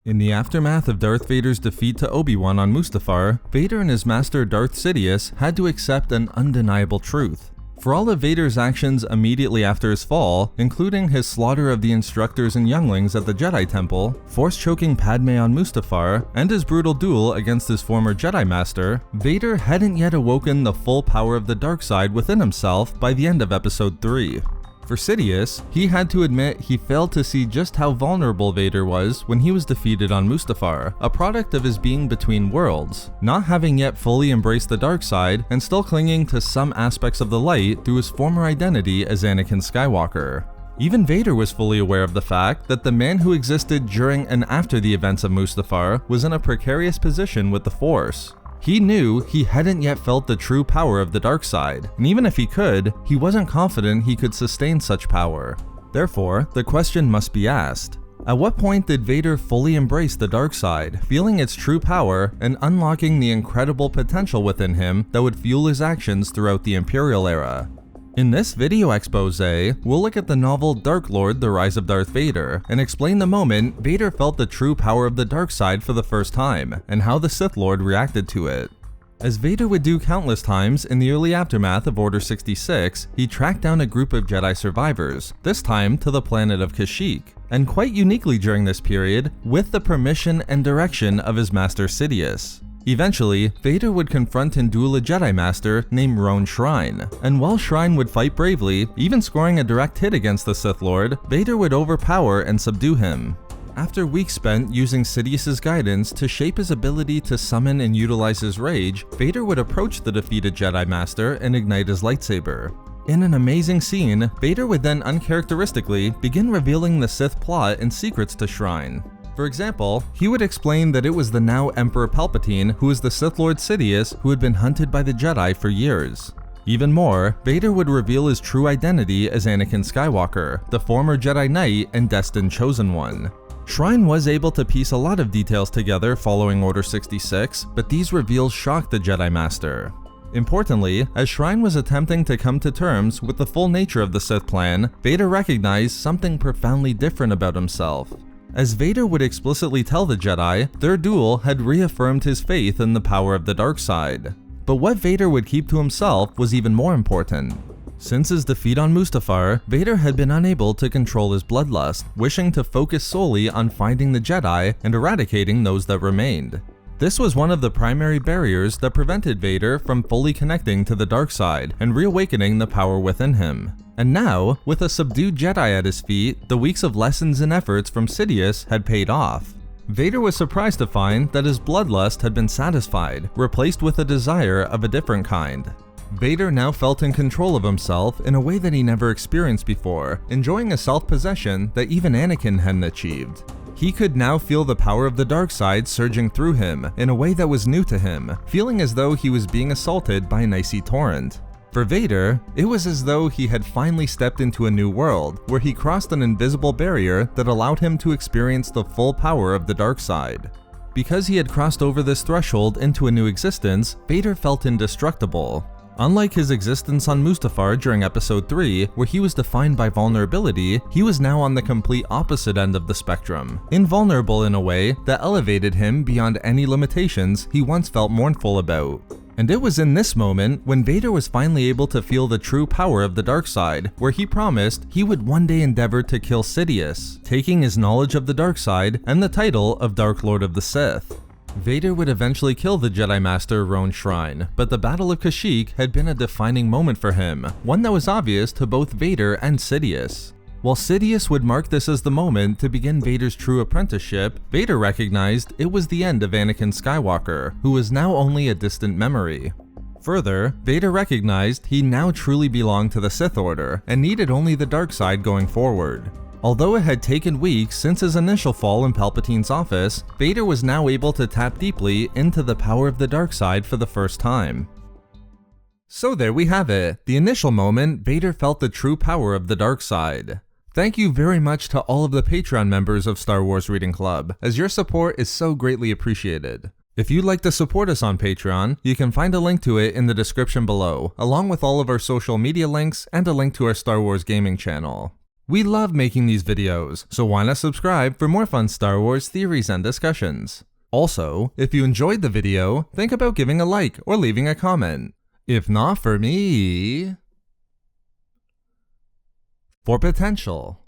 In the aftermath of Darth Vader's defeat to Obi-Wan on Mustafar, Vader and his master Darth Sidious had to accept an undeniable truth. For all of Vader's actions immediately after his fall, including his slaughter of the instructors and younglings at the Jedi Temple, force-choking Padme on Mustafar, and his brutal duel against his former Jedi Master, Vader hadn't yet awoken the full power of the dark side within himself by the end of Episode 3. For Sidious, he had to admit he failed to see just how vulnerable Vader was when he was defeated on Mustafar, a product of his being between worlds, not having yet fully embraced the dark side and still clinging to some aspects of the light through his former identity as Anakin Skywalker. Even Vader was fully aware of the fact that the man who existed during and after the events of Mustafar was in a precarious position with the Force. He knew he hadn't yet felt the true power of the dark side, and even if he could, he wasn't confident he could sustain such power. Therefore, the question must be asked: at what point did Vader fully embrace the dark side, feeling its true power and unlocking the incredible potential within him that would fuel his actions throughout the Imperial era? In this video expose, we'll look at the novel Dark Lord: The Rise of Darth Vader and explain the moment Vader felt the true power of the dark side for the first time, and how the Sith Lord reacted to it. As Vader would do countless times in the early aftermath of Order 66, he tracked down a group of Jedi survivors, this time to the planet of Kashyyyk, and quite uniquely during this period, with the permission and direction of his master Sidious. Eventually, Vader would confront and duel a Jedi Master named Shrine, and while Shrine would fight bravely, even scoring a direct hit against the Sith Lord, Vader would overpower and subdue him. After weeks spent using Sidious's guidance to shape his ability to summon and utilize his rage, Vader would approach the defeated Jedi Master and ignite his lightsaber. In an amazing scene, Vader would then uncharacteristically begin revealing the Sith plot and secrets to Shrine. For example, he would explain that it was the now Emperor Palpatine who was the Sith Lord Sidious who had been hunted by the Jedi for years. Even more, Vader would reveal his true identity as Anakin Skywalker, the former Jedi Knight and destined Chosen One. Shrine was able to piece a lot of details together following Order 66, but these reveals shocked the Jedi Master. Importantly, as Shrine was attempting to come to terms with the full nature of the Sith plan, Vader recognized something profoundly different about himself. As Vader would explicitly tell the Jedi, their duel had reaffirmed his faith in the power of the dark side. But what Vader would keep to himself was even more important. Since his defeat on Mustafar, Vader had been unable to control his bloodlust, wishing to focus solely on finding the Jedi and eradicating those that remained. This was one of the primary barriers that prevented Vader from fully connecting to the dark side and reawakening the power within him. And now, with a subdued Jedi at his feet, the weeks of lessons and efforts from Sidious had paid off. Vader was surprised to find that his bloodlust had been satisfied, replaced with a desire of a different kind. Vader now felt in control of himself in a way that he never experienced before, enjoying a self-possession that even Anakin hadn't achieved. He could now feel the power of the dark side surging through him in a way that was new to him, feeling as though he was being assaulted by an icy torrent. For Vader, it was as though he had finally stepped into a new world, where he crossed an invisible barrier that allowed him to experience the full power of the dark side. Because he had crossed over this threshold into a new existence, Vader felt indestructible. Unlike his existence on Mustafar during Episode 3, where he was defined by vulnerability, he was now on the complete opposite end of the spectrum, invulnerable in a way that elevated him beyond any limitations he once felt mournful about. And it was in this moment when Vader was finally able to feel the true power of the dark side, where he promised he would one day endeavor to kill Sidious, taking his knowledge of the dark side and the title of Dark Lord of the Sith. Vader would eventually kill the Jedi Master Shrine, but the Battle of Kashyyyk had been a defining moment for him, one that was obvious to both Vader and Sidious. While Sidious would mark this as the moment to begin Vader's true apprenticeship, Vader recognized it was the end of Anakin Skywalker, who was now only a distant memory. Further, Vader recognized he now truly belonged to the Sith Order and needed only the dark side going forward. Although it had taken weeks since his initial fall in Palpatine's office, Vader was now able to tap deeply into the power of the dark side for the first time. So there we have it, the initial moment Vader felt the true power of the dark side. Thank you very much to all of the Patreon members of Star Wars Reading Club, as your support is so greatly appreciated. If you'd like to support us on Patreon, you can find a link to it in the description below, along with all of our social media links and a link to our Star Wars gaming channel. We love making these videos, so why not subscribe for more fun Star Wars theories and discussions. Also, if you enjoyed the video, think about giving a like or leaving a comment. If not for me, for potential.